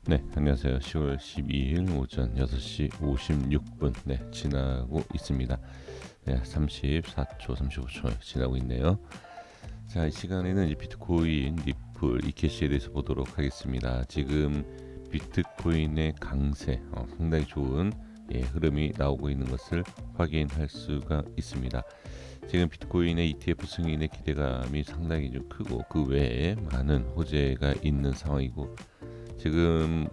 네, 안녕하세요. 10월 12일 오전 6시 56분 지나고 있습니다. 네, 34초, 35초 지나고 있네요. 자, 이 시간에는 이제 비트코인, 리플, 이캐시에 대해서 보도록 하겠습니다. 지금 비트코인의 강세, 상당히 좋은 흐름이 나오고 있는 것을 확인할 수가 있습니다. 지금 비트코인의 ETF 승인의 기대감이 상당히 좀 크고 그 외에 많은 호재가 있는 상황이고, 지금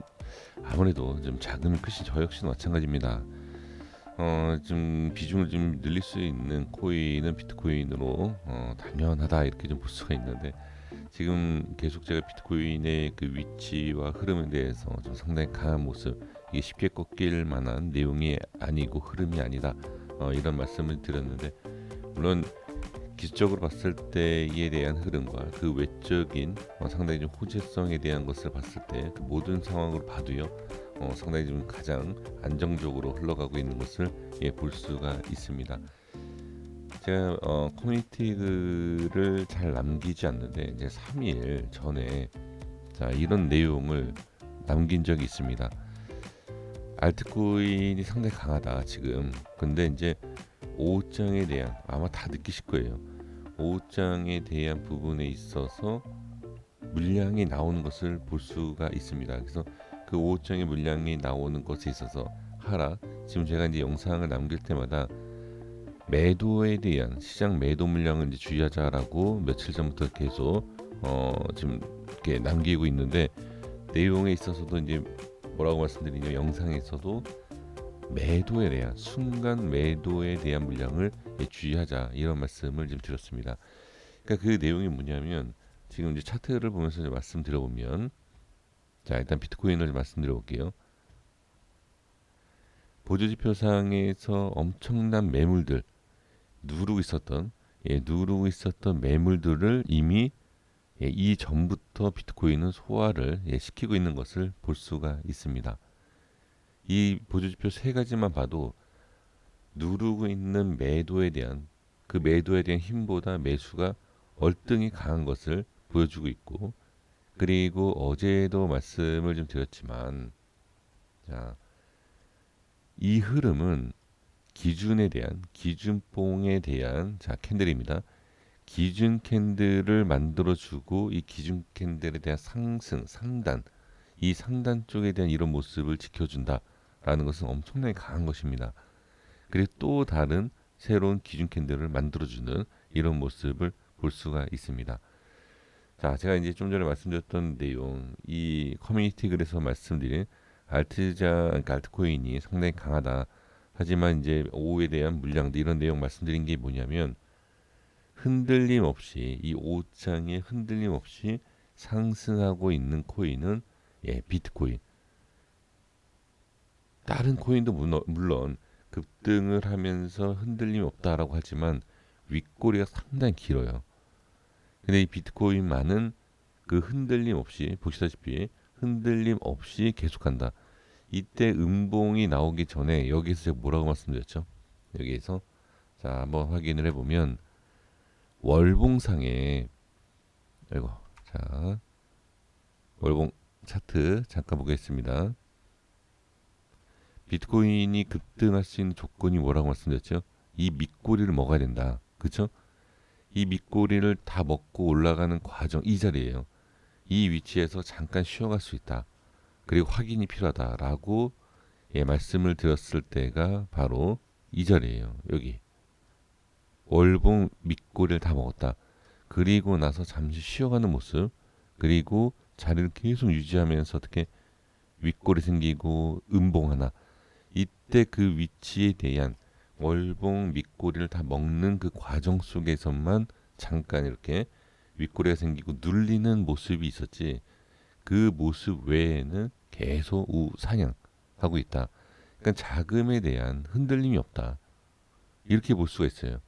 아무래도 좀 작으면 크시 저 역시는 마찬가지입니다. 좀 비중을 좀 늘릴 수 있는 코인은 비트코인으로 당연하다 이렇게 좀 볼 수가 있는데, 지금 계속 제가 비트코인의 그 위치와 흐름에 대해서 좀 상당히 강한 모습, 이게 쉽게 꺾일 만한 내용이 아니고 흐름이 아니다, 이런 말씀을 드렸는데, 물론 기술적으로 봤을 때에 대한 흐름과 그 외적인 상당히 좀 호재성에 대한 것을 봤을 때 그 모든 상황으로 봐도요, 상당히 좀 가장 안정적으로 흘러가고 있는 것을 볼 수가 있습니다. 제가 커뮤니티 글을 잘 남기지 않는데 이제 3일 전에 자 이런 내용을 남긴 적이 있습니다. 알트코인이 상당히 강하다 지금. 근데 이제 5장에 대한, 아마 다 느끼실 거예요. 5장에 대한 부분에 있어서 물량이 나오는 것을 볼 수가 있습니다. 그래서 그 5장의 물량이 나오는 것에 있어서 하락, 지금 제가 이제 영상을 남길 때마다 매도에 대한 시장 매도 물량을 이제 주의하자라고 며칠 전부터 계속 지금 이렇게 남기고 있는데, 내용에 있어서도 이제 뭐라고 말씀드리냐, 영상에서도 매도에 대한 순간 매도에 대한 물량을 주의하자 이런 말씀을 좀 드렸습니다. 그러니까 그 내용이 뭐냐면, 지금 이제 차트를 보면서 말씀드려보면, 자 일단 비트코인을 말씀드려볼게요. 보조지표상에서 엄청난 매물들 누르고 있었던 매물들을 이미 이 전부터 비트코인은 소화를 시키고 있는 것을 볼 수가 있습니다. 이 보조지표 세 가지만 봐도 누르고 있는 매도에 대한, 그 매도에 대한 힘보다 매수가 월등히 강한 것을 보여주고 있고, 그리고 어제도 말씀을 좀 드렸지만, 자, 이 흐름은 기준에 대한, 기준봉에 대한 캔들입니다. 기준 캔들을 만들어주고 이 기준 캔들에 대한 상승, 상단, 이 상단 쪽에 대한 이런 모습을 지켜준다라는 것은 엄청나게 강한 것입니다. 그리고 또 다른 새로운 기준 캔들을 만들어주는 이런 모습을 볼 수가 있습니다. 자, 제가 이제 좀 전에 말씀드렸던 내용, 이 커뮤니티 글에서 말씀드린 그러니까 알트코인이 상당히 강하다. 하지만 이제 오후에 대한 물량들, 이런 내용 말씀드린 게 뭐냐면, 흔들림 없이, 이 5장에 흔들림 없이 상승하고 있는 코인은 비트코인. 다른 코인도 물론 급등을 하면서 흔들림이 없다라고 하지만 윗꼬리가 상당히 길어요. 근데 이 비트코인만은 그 흔들림 없이, 보시다시피 흔들림 없이 계속한다. 이때 음봉이 나오기 전에 여기서 제가 뭐라고 말씀드렸죠? 여기에서 자 한번 확인을 해보면, 월봉상에, 아이고, 자 월봉 차트 잠깐 보겠습니다. 비트코인이 급등할 수 있는 조건이 뭐라고 말씀드렸죠? 이 밑꼬리를 먹어야 된다. 그렇죠? 이 밑꼬리를 다 먹고 올라가는 과정, 이 자리예요. 이 위치에서 잠깐 쉬어갈 수 있다. 그리고 확인이 필요하다라고 말씀을 드렸을 때가 바로 이 자리예요. 여기 월봉 밑꼬리를 다 먹었다. 그리고 나서 잠시 쉬어가는 모습, 그리고 자리를 계속 유지하면서 어떻게 윗골이 생기고 음봉 하나, 이때 그 위치에 대한 월봉 밑꼬리를 다 먹는 그 과정 속에서만 잠깐 이렇게 윗꼬리가 생기고 눌리는 모습이 있었지, 그 모습 외에는 계속 우상향하고 있다. 그러니까 자금에 대한 흔들림이 없다, 이렇게 볼 수가 있어요.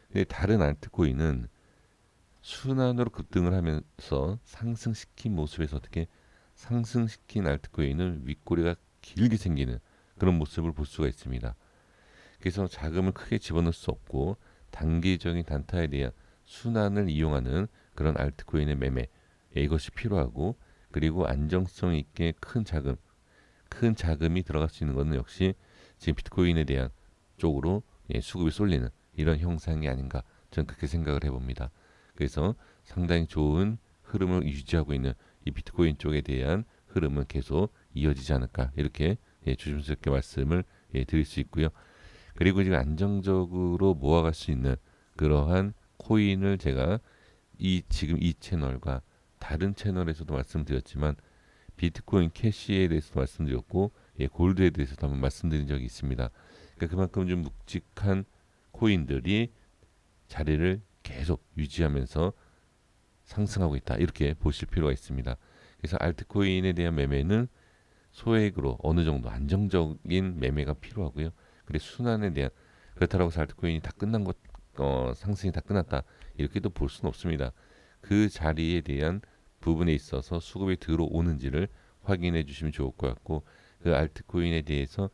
근데 다른 알트코인은 순환으로 급등을 하면서 상승시킨 모습에서 어떻게 상승시킨 알트코인은 윗꼬리가 길게 생기는 그런 모습을 볼 수가 있습니다. 그래서 자금을 크게 집어넣을 수 없고 단기적인 단타에 대한 순환을 이용하는 그런 알트코인의 매매, 이것이 필요하고, 그리고 안정성 있게 큰 자금이 들어갈 수 있는 것은 역시 지금 비트코인에 대한 쪽으로 수급이 쏠리는 이런 형상이 아닌가 저는 그렇게 생각을 해봅니다. 그래서 상당히 좋은 흐름을 유지하고 있는 이 비트코인 쪽에 대한 흐름은 계속 이어지지 않을까 이렇게 조심스럽게 말씀을 드릴 수 있고요. 그리고 지금 안정적으로 모아갈 수 있는 그러한 코인을 제가 지금 이 채널과 다른 채널에서도 말씀드렸지만 비트코인 캐시에 대해서도 말씀드렸고 골드에 대해서도 한번 말씀드린 적이 있습니다. 그러니까 그만큼 좀 묵직한 코인들이 자리를 계속 유지하면서 상승하고 있다 이렇게 보실 필요가 있습니다. 그래서 알트코인에 대한 매매는 소액으로 어느 정도 안정적인 매매가 필요하고요. 그리고 순환에 대한 그렇다고 해서 알트코인이 다 끝난 것 상승이 다 끝났다 이렇게도 볼 수는 없습니다. 그 자리에 대한 부분에 있어서 수급이 들어오는지를 확인해 주시면 좋을 것 같고 그 알트코인에 대해서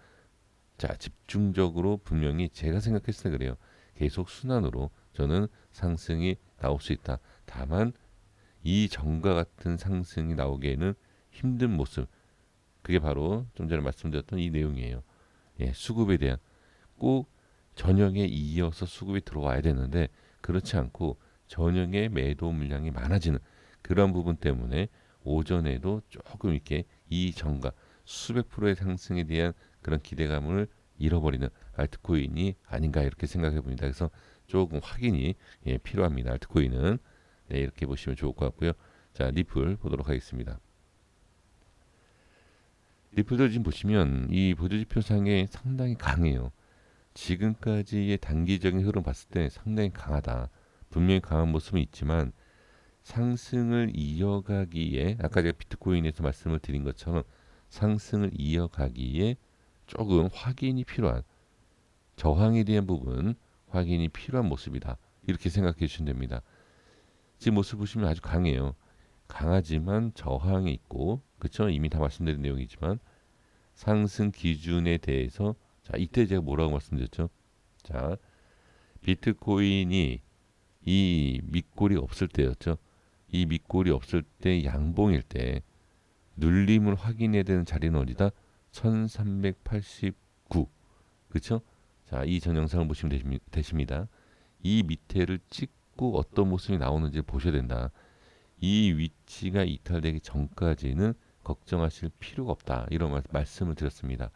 자 집중적으로 분명히 제가 생각했을 때 그래요. 계속 순환으로 저는 상승이 나올 수 있다. 다만 이 전과 같은 상승이 나오기에는 힘든 모습 그게 바로 좀 전에 말씀드렸던 이 내용이에요. 수급에 대한 꼭 저녁에 이어서 수급이 들어와야 되는데 그렇지 않고 저녁에 매도 물량이 많아지는 그런 부분 때문에 오전에도 조금 이렇게 이 전가 수백 프로의 상승에 대한 그런 기대감을 잃어버리는 알트코인이 아닌가 이렇게 생각해 봅니다. 그래서 조금 확인이 필요합니다. 알트코인은 이렇게 보시면 좋을 것 같고요. 자, 리플 보도록 하겠습니다. 리플도 지금 보시면 이 보조지표상에 상당히 강해요. 지금까지의 단기적인 흐름 봤을 때 상당히 강하다. 분명히 강한 모습은 있지만 상승을 이어가기에 아까 제가 비트코인에서 말씀을 드린 것처럼 상승을 이어가기에 조금 확인이 필요한 저항에 대한 부분 확인이 필요한 모습이다. 이렇게 생각해 주시면 됩니다. 지금 모습 보시면 아주 강해요. 강하지만 저항이 있고 그렇죠? 이미 다 말씀드린 내용이지만 상승 기준에 대해서 자 이때 제가 뭐라고 말씀드렸죠? 자 비트코인이 이 밑골이 없을 때였죠. 이 밑골이 없을 때 양봉일 때 눌림을 확인해야 되는 자리는 어디다? 1389 그렇죠? 자 이 전 영상을 보시면 되십니다. 이 밑에를 찍고 어떤 모습이 나오는지 보셔야 된다. 이 위치가 이탈되기 전까지는 걱정하실 필요가 없다. 이런 말씀을 드렸습니다.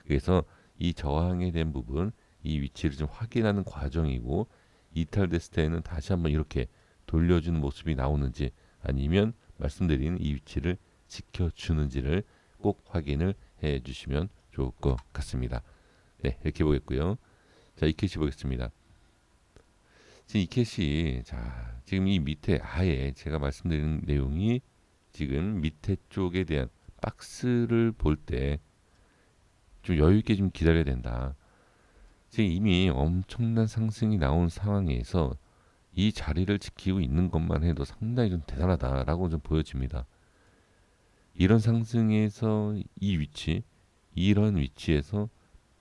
그래서 이 저항에 대한 부분, 이 위치를 좀 확인하는 과정이고 이탈됐을 때는 다시 한번 이렇게 돌려주는 모습이 나오는지 아니면 말씀드린 이 위치를 지켜주는지를 꼭 확인을 해 주시면 좋을 것 같습니다. 네, 이렇게 보겠고요. 자, 이 캐시 보겠습니다. 지금 이 캐시 자 지금 이 밑에 아예 제가 말씀드린 내용이 지금 밑에 쪽에 대한 박스를 볼 때 좀 여유 있게 좀 기다려야 된다. 지금 이미 엄청난 상승이 나온 상황에서 이 자리를 지키고 있는 것만 해도 상당히 좀 대단하다라고 좀 보여집니다. 이런 상승에서 이 위치, 이런 위치에서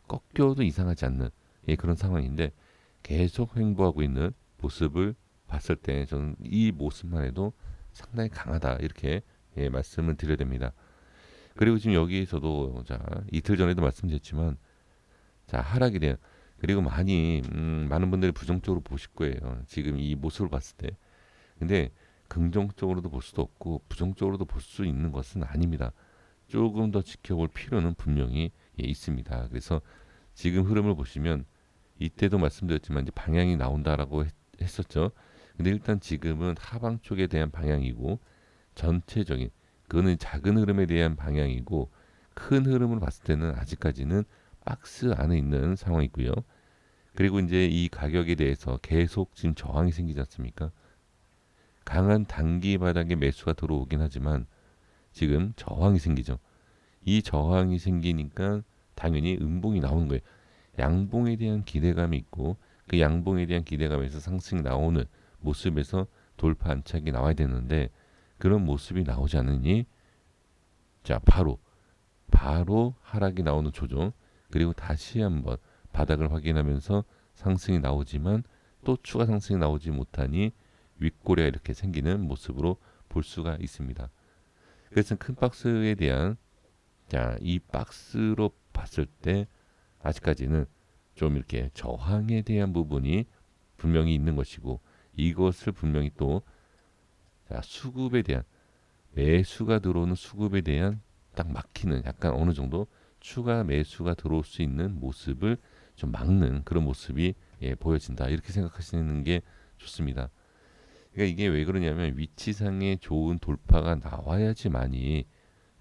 꺾여도 이상하지 않는 그런 상황인데 계속 횡보하고 있는 모습을 봤을 때 저는 이 모습만 해도 상당히 강하다 이렇게 말씀을 드려야 됩니다. 그리고 지금 여기에서도 자 이틀 전에도 말씀드렸지만 자 하락에 대한 그리고 많은 분들이 부정적으로 보실 거예요. 지금 이 모습을 봤을 때. 근데 긍정적으로도 볼 수도 없고 부정적으로도 볼 수 있는 것은 아닙니다. 조금 더 지켜볼 필요는 분명히 있습니다. 그래서 지금 흐름을 보시면 이때도 말씀드렸지만 이제 방향이 나온다라고 했었죠. 근데 일단 지금은 하방 쪽에 대한 방향이고 전체적인 그거는 작은 흐름에 대한 방향이고 큰 흐름을 봤을 때는 아직까지는 박스 안에 있는 상황이고요. 그리고 이제 이 가격에 대해서 계속 지금 저항이 생기지 않습니까? 강한 단기 바닥에 매수가 들어오긴 하지만 지금 저항이 생기죠. 이 저항이 생기니까 당연히 음봉이 나오는 거예요. 양봉에 대한 기대감이 있고 그 양봉에 대한 기대감에서 상승이 나오는 모습에서 돌파 안착이 나와야 되는데 그런 모습이 나오지 않으니 자 바로 하락이 나오는 조정 그리고 다시 한번 바닥을 확인하면서 상승이 나오지만 또 추가 상승이 나오지 못하니 윗꼬리가 이렇게 생기는 모습으로 볼 수가 있습니다. 그래서 큰 박스에 대한 이 박스로 봤을 때 아직까지는 좀 이렇게 저항에 대한 부분이 분명히 있는 것이고, 이것을 분명히 또 수급에 대한, 매수가 들어오는 수급에 대한 딱 막히는, 약간 어느 정도 추가 매수가 들어올 수 있는 모습을 좀 막는 그런 모습이 보여진다, 이렇게 생각하시는 게 좋습니다. 그러니까 이게 왜 그러냐면, 위치상의 좋은 돌파가 나와야지만이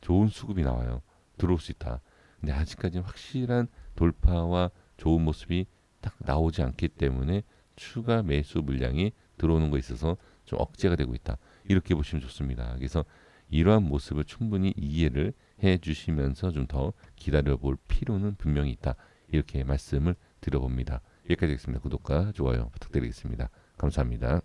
좋은 수급이 나와요. 들어올 수 있다. 근데 아직까지는 확실한 돌파와 좋은 모습이 딱 나오지 않기 때문에 추가 매수 물량이 들어오는 거에 있어서 좀 억제가 되고 있다, 이렇게 보시면 좋습니다. 그래서 이러한 모습을 충분히 이해를 해 주시면서 좀 더 기다려 볼 필요는 분명히 있다, 이렇게 말씀을 드려봅니다. 여기까지 하겠습니다. 구독과 좋아요 부탁드리겠습니다. 감사합니다.